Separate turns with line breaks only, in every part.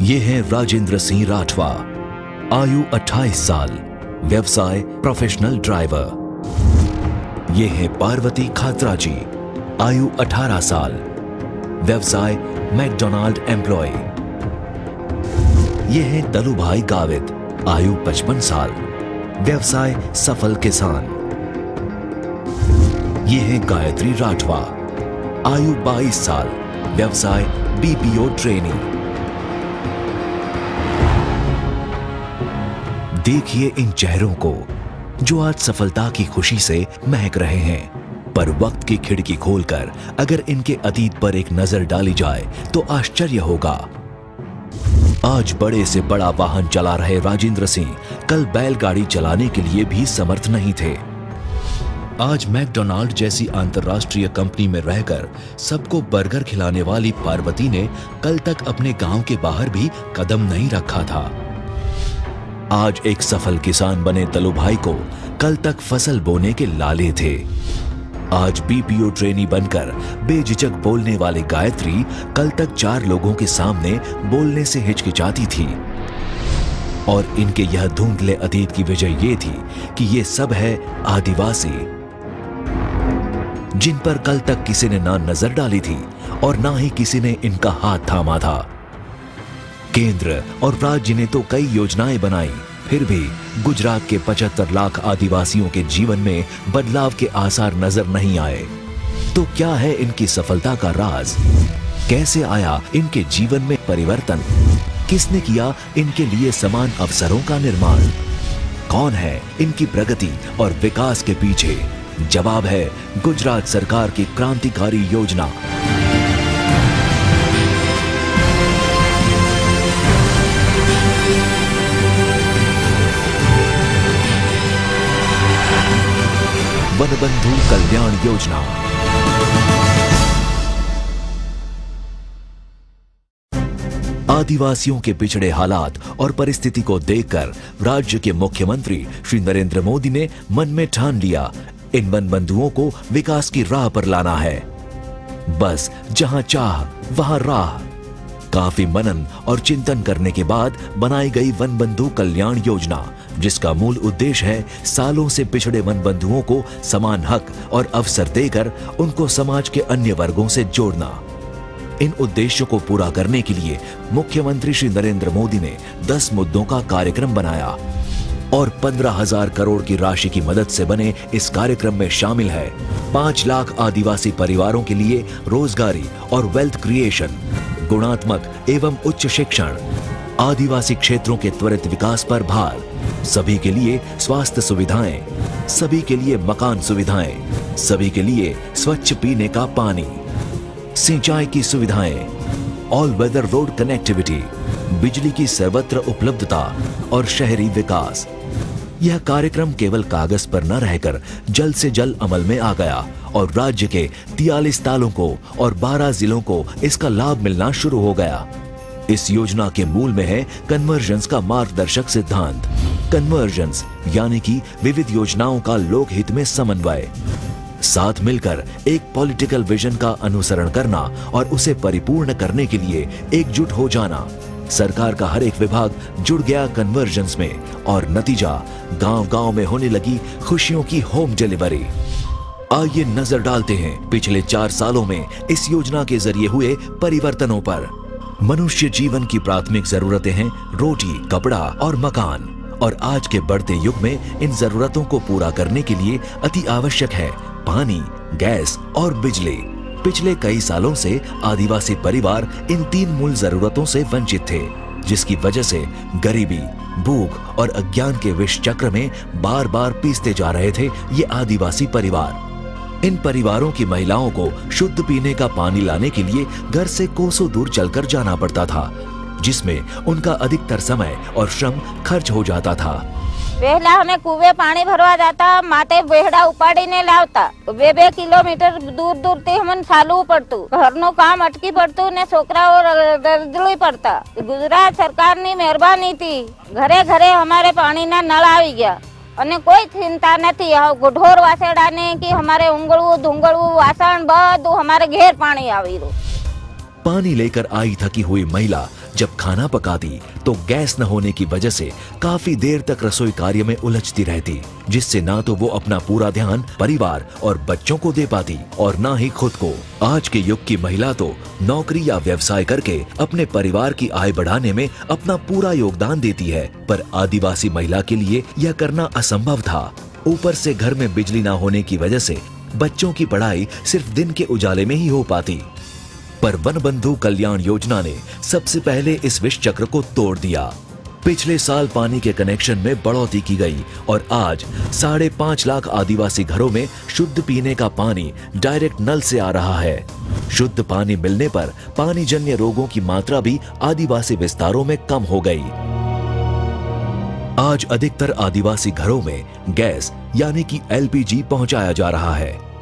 ये हैं राजेंद्र सिंह राठवा, आयु 28 साल, व्यवसाय प्रोफेशनल ड्राइवर। ये हैं पार्वती खात्रा जी, आयु 18 साल, व्यवसाय मैकडोनाल्ड एम्प्लॉय। ये हैं दलुभाई गावित, आयु 55 साल, व्यवसाय सफल किसान। ये हैं गायत्री राठवा, आयु 22 साल, व्यवसाय बीपीओ ट्रेनी। देखिए इन चेहरों को जो आज सफलता की खुशी से महक रहे हैं, पर वक्त की खिड़की खोलकर अगर इनके अतीत पर एक नजर डाली जाए तो आश्चर्य होगा। आज बड़े से बड़ा वाहन चला रहे राजेंद्र सिंह कल बैलगाड़ी चलाने के लिए भी समर्थ नहीं थे। आज मैकडोनाल्ड जैसी अंतर्राष्ट्रीय कंपनी में रहकर सबको बर्गर खिलाने वाली पार्वती ने कल तक अपने गांव के बाहर भी कदम नहीं रखा था। आज एक सफल किसान बने दलुभाई को कल तक फसल बोने के लाले थे। आज बीपीओ ट्रेनी बनकर बेझिझक बोलने वाली गायत्री कल तक 4 लोगों के सामने बोलने से हिचकिचाती थी। और इनके यह धुंधले अतीत की वजह यह थी कि ये सब है आदिवासी, जिन पर कल तक किसी ने ना नजर डाली थी और ना ही किसी ने इनका हाथ थामा था। केंद्र और राज्य ने तो कई योजनाएं बनाई, फिर भी गुजरात के 75 लाख आदिवासियों के जीवन में बदलाव के आसार नजर नहीं आए। तो क्या है इनकी सफलता का राज? कैसे आया इनके जीवन में परिवर्तन? किसने किया इनके लिए समान अवसरों का निर्माण? कौन है इनकी प्रगति और विकास के पीछे? जवाब है गुजरात सरकार की क्रांतिकारी योजना। वनबंधु कल्याण योजना। आदिवासियों के पिछड़े हालात और परिस्थिति को देखकर राज्य के मुख्यमंत्री श्री नरेंद्र मोदी ने मन में ठान लिया, इन वनबंधुओं को विकास की राह पर लाना है। बस जहां चाह वहां राह। काफी मनन और चिंतन करने के बाद बनाई गई वनबंधु कल्याण योजना, जिसका मूल उद्देश्य है सालों से पिछड़े वनबंधुओं को समान हक और अवसर देकर उनको समाज के अन्य वर्गों से जोड़ना। इन उद्देश्यों को पूरा करने के लिए मुख्यमंत्री श्री नरेंद्र मोदी ने 10 मुद्दों का कार्यक्रम बनाया और 15,000 करोड़ की राशि की मदद से बने इस कार्यक्रम में शामिल है 5 लाख आदिवासी परिवारों के लिए रोजगारी और वेल्थ क्रिएशन, गुणात्मक एवं उच्च शिक्षण, आदिवासी क्षेत्रों के त्वरित विकास पर भार, सभी के लिए स्वास्थ्य सुविधाएं, सभी के लिए मकान सुविधाएं, सभी के लिए स्वच्छ पीने का पानी, सिंचाई की सुविधाएं, ऑल वेदर रोड कनेक्टिविटी, बिजली की सर्वत्र उपलब्धता और शहरी विकास। यह कार्यक्रम केवल कागज पर न रहकर जल्द से जल्द अमल में आ गया और राज्य के 43 तालों को और 12 जिलों को इसका लाभ मिलना शुरू हो गया। इस योजना के मूल में है कन्वर्जेंस का मार्गदर्शक सिद्धांत। कन्वर्जेंस यानी कि विविध योजनाओं का लोकहित में समन्वय, साथ मिलकर एक पॉलिटिकल विजन का अनुसरण करना और उसे परिपूर्ण करने के लिए एकजुट हो जाना। सरकार का हर एक विभाग जुड़ गया कन्वर्जेंस में और नतीजा गांव-गांव में होने लगी खुशियों की होम डिलीवरी। आइए नजर डालते हैं पिछले 4 सालों में इस योजना के जरिए हुए परिवर्तनों पर। मनुष्य जीवन की प्राथमिक जरूरतें हैं रोटी, कपड़ा और मकान, और आज के बढ़ते युग में इन जरूरतों को पूरा करने के लिए अति आवश्यक है पानी, गैस और बिजली। पिछले कई सालों से आदिवासी परिवार इन 3 मूल जरूरतों से वंचित थे, जिसकी वजह से गरीबी, भूख और अज्ञान के विष चक्र में बार बार पीसते जा रहे थे ये आदिवासी परिवार। इन परिवारों की महिलाओं को शुद्ध पीने का पानी लाने के लिए घर से कोसों दूर चलकर जाना पड़ता था, जिसमें उनका अधिकतर समय और श्रम खर्च हो जाता था।
पहला हमें कुएं पानी भरवा जाता, माटे बेहड़ा उपाड़ी ने लावता, 2 किलोमीटर दूर दूर ते हमन चालू पड़तु, घरनो काम अटकी पड़तु ने छोकरा और दर्दली पड़ता। गुजरात सरकार ની મહેરબાની थी, घरे घरे हमारे पानी ना नल આવી ગયા અને કોઈ ચિંતા નથી। ઢોર વાસેડાને કે हमारे उंगळू धुंगळू वासण બધું हमारे घेर पानी આવી રહ્યું।
पानी लेकर आई थकी हुई महिला जब खाना पकाती तो गैस न होने की वजह से काफी देर तक रसोई कार्य में उलझती रहती, जिससे ना तो वो अपना पूरा ध्यान परिवार और बच्चों को दे पाती और ना ही खुद को। आज के युग की महिला तो नौकरी या व्यवसाय करके अपने परिवार की आय बढ़ाने में अपना पूरा योगदान देती है, पर आदिवासी महिला के लिए यह करना असंभव था। ऊपर से घर में बिजली न होने की वजह से बच्चों की पढ़ाई सिर्फ दिन के उजाले में ही हो पाती। पर वन बंधु कल्याण योजना ने सबसे पहले इस विष चक्र को तोड़ दिया। पिछले साल पानी के कनेक्शन में बढ़ोतरी की गई और आज 5.5 लाख आदिवासी घरों में शुद्ध पीने का पानी डायरेक्ट नल से आ रहा है। शुद्ध पानी मिलने पर पानी जन्य रोगों की मात्रा भी आदिवासी विस्तारों में कम हो गई। आज अधिकतर आदिवासी घरों में गैस यानी कि एलपीजी पहुंचाया जा रहा है।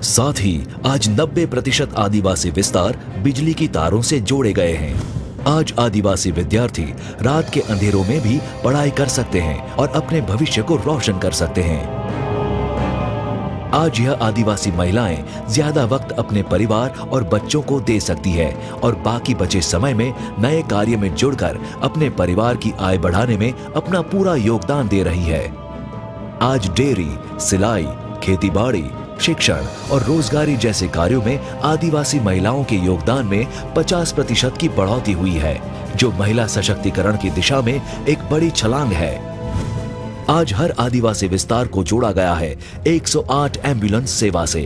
साथ ही आज 90% आदिवासी विस्तार बिजली की तारों से जोड़े गए हैं। आज आदिवासी विद्यार्थी रात के अंधेरों में भी पढ़ाई कर सकते हैं और अपने भविष्य को रोशन कर सकते हैं। आज यह आदिवासी महिलाएं ज्यादा वक्त अपने परिवार और बच्चों को दे सकती है और बाकी बचे समय में नए कार्य में जुड़कर अपने परिवार की आय बढ़ाने में अपना पूरा योगदान दे रही है। आज डेयरी, सिलाई, खेतीबाड़ी, शिक्षण और रोजगारी जैसे कार्यों में आदिवासी महिलाओं के योगदान में 50% की बढ़ोतरी हुई है, जो महिला सशक्तिकरण की दिशा में एक बड़ी छलांग है। आज हर आदिवासी विस्तार को जोड़ा गया है 108 एम्बुलेंस सेवा से।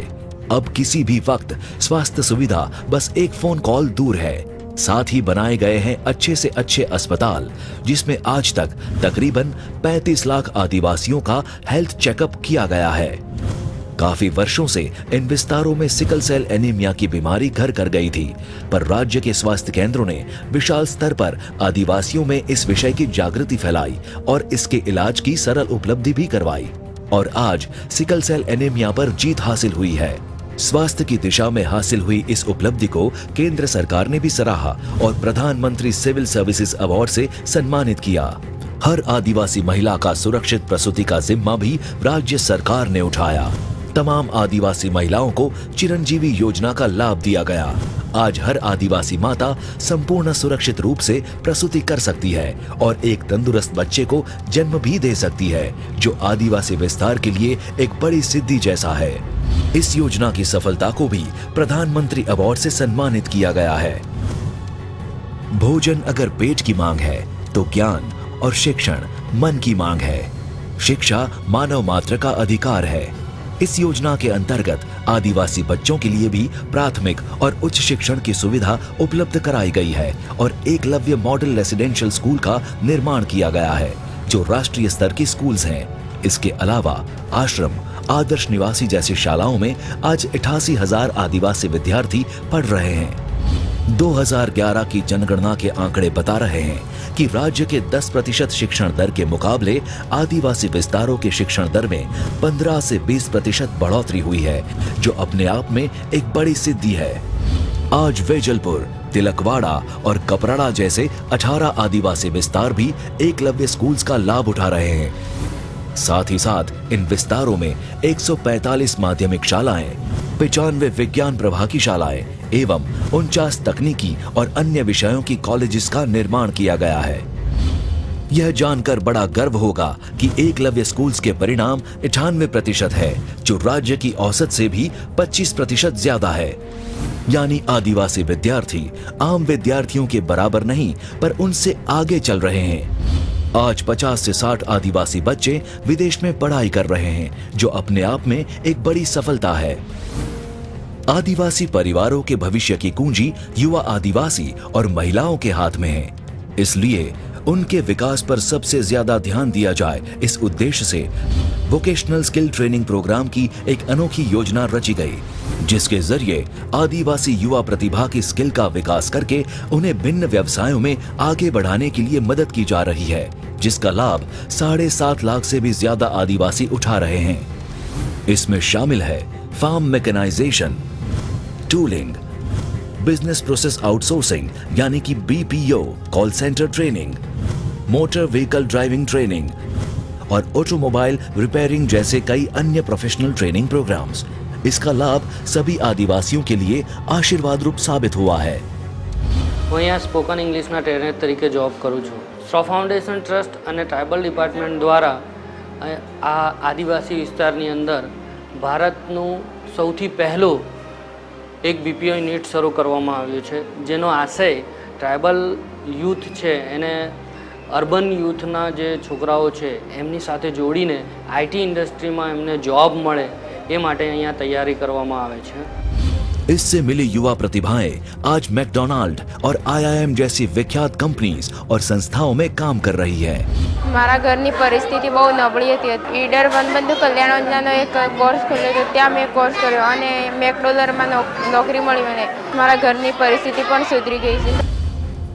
अब किसी भी वक्त स्वास्थ्य सुविधा बस एक फोन कॉल दूर है। साथ ही बनाए गए हैं अच्छे से अच्छे अस्पताल, जिसमें आज तक तकरीबन 35 लाख आदिवासियों का हेल्थ चेकअप किया गया है। काफी वर्षों से इन विस्तारों में सिकल सेल एनीमिया की बीमारी घर कर गई थी, पर राज्य के स्वास्थ्य केंद्रों ने विशाल स्तर पर आदिवासियों में इस विषय की जागृति फैलाई और इसके इलाज की सरल उपलब्धि भी करवाई और आज सिकल सेल एनीमिया पर जीत हासिल हुई है। स्वास्थ्य की दिशा में हासिल हुई इस उपलब्धि को केंद्र सरकार ने भी सराहा और प्रधानमंत्री सिविल सर्विसेज अवार्ड से सम्मानित किया। हर आदिवासी महिला का सुरक्षित प्रसूति का जिम्मा भी राज्य सरकार ने उठाया। तमाम आदिवासी महिलाओं को चिरंजीवी योजना का लाभ दिया गया। आज हर आदिवासी माता संपूर्ण सुरक्षित रूप से प्रसूति कर सकती है और एक तंदुरुस्त बच्चे को जन्म भी दे सकती है, जो आदिवासी विस्तार के लिए एक बड़ी सिद्धि जैसा है। इस योजना की सफलता को भी प्रधानमंत्री अवार्ड से सम्मानित किया गया है। भोजन अगर पेट की मांग है तो ज्ञान और शिक्षण मन की मांग है। शिक्षा मानव मात्र का अधिकार है। इस योजना के अंतर्गत आदिवासी बच्चों के लिए भी प्राथमिक और उच्च शिक्षण की सुविधा उपलब्ध कराई गई है और एकलव्य मॉडल रेसिडेंशियल स्कूल का निर्माण किया गया है, जो राष्ट्रीय स्तर की स्कूल्स हैं। इसके अलावा आश्रम, आदर्श निवासी जैसी शालाओं में आज 88,000 आदिवासी विद्यार्थी पढ़ रहे हैं। 2011 की जनगणना के आंकड़े बता रहे हैं कि राज्य के 10% शिक्षण दर के मुकाबले आदिवासी विस्तारों के शिक्षण दर में 15 से 20% बढ़ोतरी हुई है, जो अपने आप में एक बड़ी सिद्धि है। आज वेजलपुर, तिलकवाड़ा और कपराड़ा जैसे 18 आदिवासी विस्तार भी एकलव्य स्कूल्स का लाभ उठा रहे हैं। साथ ही साथ इन विस्तारों में 145 माध्यमिक शालाएं, 95 विज्ञान प्रवाह शालाएं एवं 49 तकनीकी और अन्य विषयों की कॉलेजेस का निर्माण किया गया है। यह जानकर बड़ा गर्व होगा कि एकलव्य स्कूल्स के परिणाम 98% है, जो राज्य की औसत से भी 25% ज्यादा है। यानी आदिवासी विद्यार्थी आम विद्यार्थियों के बराबर नहीं, पर उनसे आगे चल रहे हैं। आज 50 से 60 आदिवासी बच्चे विदेश में पढ़ाई कर रहे हैं, जो अपने आप में एक बड़ी सफलता है। आदिवासी परिवारों के भविष्य की कुंजी युवा आदिवासी और महिलाओं के हाथ में है, इसलिए उनके विकास पर सबसे ज्यादा ध्यान दिया जाए। इस उद्देश्य से वोकेशनल स्किल ट्रेनिंग प्रोग्राम की एक अनोखी योजना रची गई, जिसके जरिए आदिवासी युवा प्रतिभा की स्किल का विकास करके उन्हें भिन्न व्यवसायों में आगे बढ़ाने के लिए मदद की जा रही है, जिसका लाभ 7.5 लाख से भी ज्यादा आदिवासी उठा रहे हैं। इसमें शामिल है farm mechanisation, tooling, business process outsourcing यानी कि BPO, call centre training, motor vehicle driving training और ऑटोमोबाइल रिपेयरिंग जैसे कई अन्य प्रोफेशनल ट्रेनिंग प्रोग्राम्स। इसका लाभ सभी आदिवासियों के लिए आशीर्वाद रूप साबित हुआ है।
હું અહીંયા સ્પોકન ઇંગ્લિશના ટ્રેનર તરીકે જોબ કરું છું। સ્ટ્રો ફાઉન્ડેશન ટ્રસ્ટ અને ટ્રાઇબલ ડિપાર્ટમેન્ટ દ્વારા આ આદિવાસી વિસ્તારની અંદર ભારતનું સૌથી પહેલો એક બીપીઓ યુનિટ શરૂ કરવામાં આવ્યું છે, જેનો આશય ટ્રાઇબલ યુથ છે એને અર્બન યુથના જે છોકરાઓ છે એમની સાથે જોડીને આઈટી ઇન્ડસ્ટ્રીમાં એમને જોબ મળે એ માટે અહીંયા તૈયારી કરવામાં આવે છે।
इससे मिली युवा प्रतिभाएं आज मैकडॉनल्ड और आईआईएम जैसी विख्यात कंपनीज और संस्थाओं में काम कर रही है।
મારા ઘરની પરિસ્થિતિ બહુ નબળી હતી। ઈડર વનબંધુ કલ્યાણ યોજનાનો એક કોર્સ ખોલ્યો હતો, ત્યાં મેં કોર્સ કર્યો અને મેકડોનલ્ડમાં નોકરી મળી મને। મારા ઘરની પરિસ્થિતિ પણ સુધરી ગઈ છે।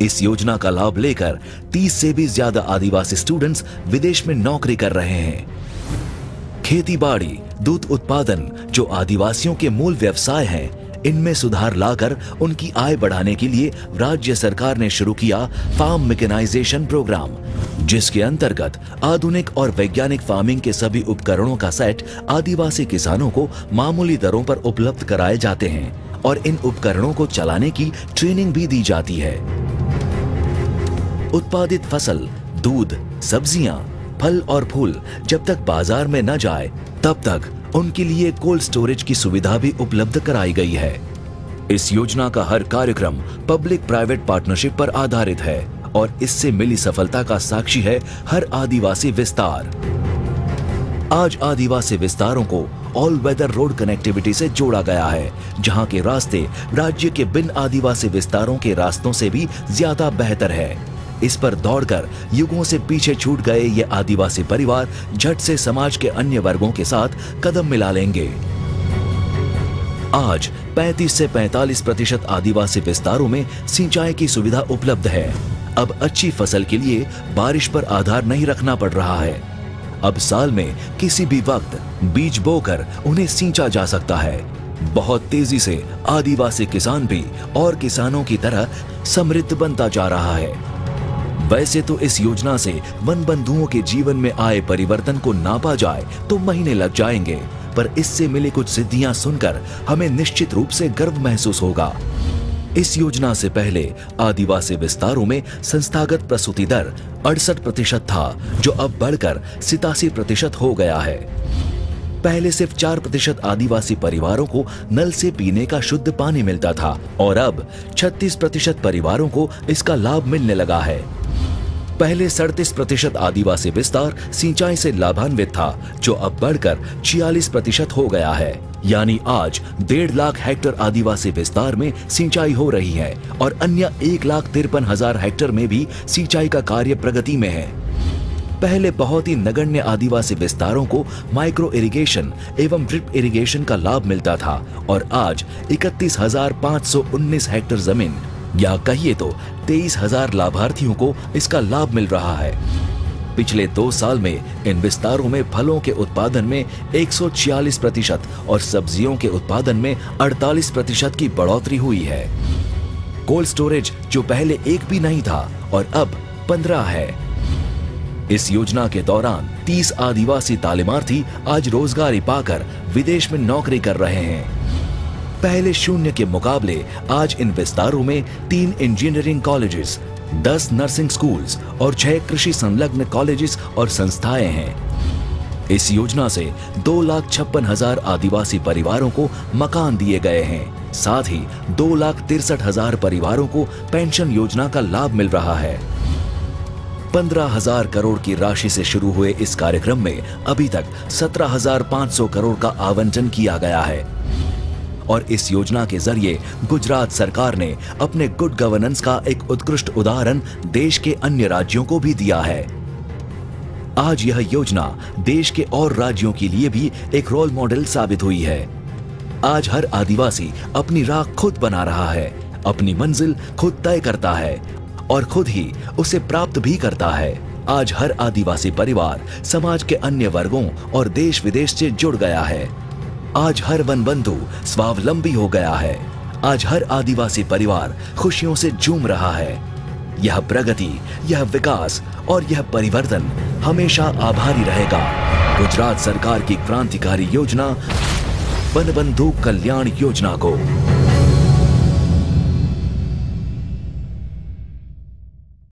इस योजना का लाभ लेकर 30 से भी ज्यादा आदिवासी स्टूडेंट्स विदेश में नौकरी कर रहे हैं। खेती बाड़ी, दूध उत्पादन जो आदिवासियों के मूल व्यवसाय हैं, इनमें सुधार लाकर उनकी आय बढ़ाने के लिए राज्य सरकार ने शुरू किया फार्म मैकेनाइजेशन प्रोग्राम, जिसके अंतर्गत आधुनिक और वैज्ञानिक फार्मिंग के सभी उपकरणों का सेट आदिवासी किसानों को मामूली दरों पर उपलब्ध कराए जाते हैं और इन उपकरणों को चलाने की ट्रेनिंग भी दी जाती है। उत्पादित फसल, दूध, सब्जियां, फल और फूल जब तक बाजार में न जाए तब तक उनके लिए कोल्ड स्टोरेज की सुविधा भी उपलब्ध कराई गई है। इस योजना का हर कार्यक्रम पब्लिक प्राइवेट पार्टनरशिप पर आधारित है और इससे मिली सफलता का साक्षी है हर आदिवासी विस्तार। आज आदिवासी विस्तारों को ऑल वेदर रोड कनेक्टिविटी से जोड़ा गया है, जहां के रास्ते राज्य के बिन आदिवासी विस्तारों के रास्तों से भी ज्यादा बेहतर है। इस पर दौड़कर युगों से पीछे छूट गए ये आदिवासी परिवार झट से समाज के अन्य वर्गों के साथ कदम मिला लेंगे। आज 35 से 45% आदिवासी विस्तारों में सिंचाई की सुविधा उपलब्ध है। अब अच्छी फसल के लिए बारिश पर आधार नहीं रखना पड़ रहा है। अब साल में किसी भी वक्त बीज बोकर उन्हें सींचा जा सकता है। बहुत तेजी से आदिवासी किसान भी और किसानों की तरह समृद्ध बनता जा रहा है। वैसे तो इस योजना से वन बंधुओं के जीवन में आए परिवर्तन को नापा जाए तो महीने लग जाएंगे, पर इससे मिली कुछ सिद्धियां सुनकर हमें निश्चित रूप से गर्व महसूस होगा। इस योजना से पहले आदिवासी विस्तारों में संस्थागत प्रसूति दर 68% था, जो अब बढ़कर 87% हो गया है। पहले सिर्फ 4% आदिवासी परिवारों को नल से पीने का शुद्ध पानी मिलता था और अब 36% परिवारों को इसका लाभ मिलने लगा है। पहले 37% आदिवासी विस्तार सिंचाई से लाभान्वित था, जो अब बढ़कर 46% हो गया है। यानी आज 1.5 लाख हेक्टेयर आदिवासी विस्तार में सिंचाई हो रही है और अन्य 1,53,000 हेक्टेयर में भी सिंचाई का कार्य प्रगति में है। पहले बहुत ही नगण्य आदिवासी विस्तारों को माइक्रो इरिगेशन एवं ड्रिप इरिगेशन का लाभ मिलता था और आज 31,519 हेक्टेयर जमीन या कहिए तो 23,000 लाभार्थियों को इसका लाभ मिल रहा है। पिछले 2 साल में इन विस्तारों में फलों के उत्पादन में 146% और सब्जियों के उत्पादन में 48% की बढ़ोतरी हुई है। कोल्ड स्टोरेज जो पहले एक भी नहीं था और अब 15 है। इस योजना के दौरान 30 आदिवासी तालीमार्थी आज रोजगारी पाकर विदेश में नौकरी कर रहे हैं। पहले 0 के मुकाबले आज इन विस्तारों में 3 इंजीनियरिंग कॉलेजेस, 10 नर्सिंग स्कूल्स और 6 कृषि संलग्न कॉलेजेस और संस्थाएं हैं। इस योजना से 2,56,000 आदिवासी परिवारों को मकान दिए गए हैं। साथ ही 2,63,000 परिवारों को पेंशन योजना का लाभ मिल रहा है। 15,000 करोड़ की राशि से शुरू हुए इस कार्यक्रम में अभी तक 17,500 करोड़ का आवंटन किया गया है और इस योजना के जरिए गुजरात सरकार ने अपने गुड गवर्नेंस का एक उत्कृष्ट उदाहरण देश के अन्य राज्यों को भी दिया है। आज यह योजना देश के और राज्यों के लिए भी एक रोल मॉडल साबित हुई है। आज हर आदिवासी अपनी राह खुद बना रहा है, अपनी मंजिल खुद तय करता है और खुद ही उसे प्राप्त भी करता है। आज हर आदिवासी परिवार समाज के अन्य वर्गों और देश विदेश से जुड़ गया है। आज हर वन बंधु स्वावलंबी हो गया है। आज हर आदिवासी परिवार खुशियों से झूम रहा है। यह प्रगति, यह विकास और यह परिवर्तन हमेशा आभारी रहेगा गुजरात सरकार की क्रांतिकारी योजना वनबंधु कल्याण योजना को।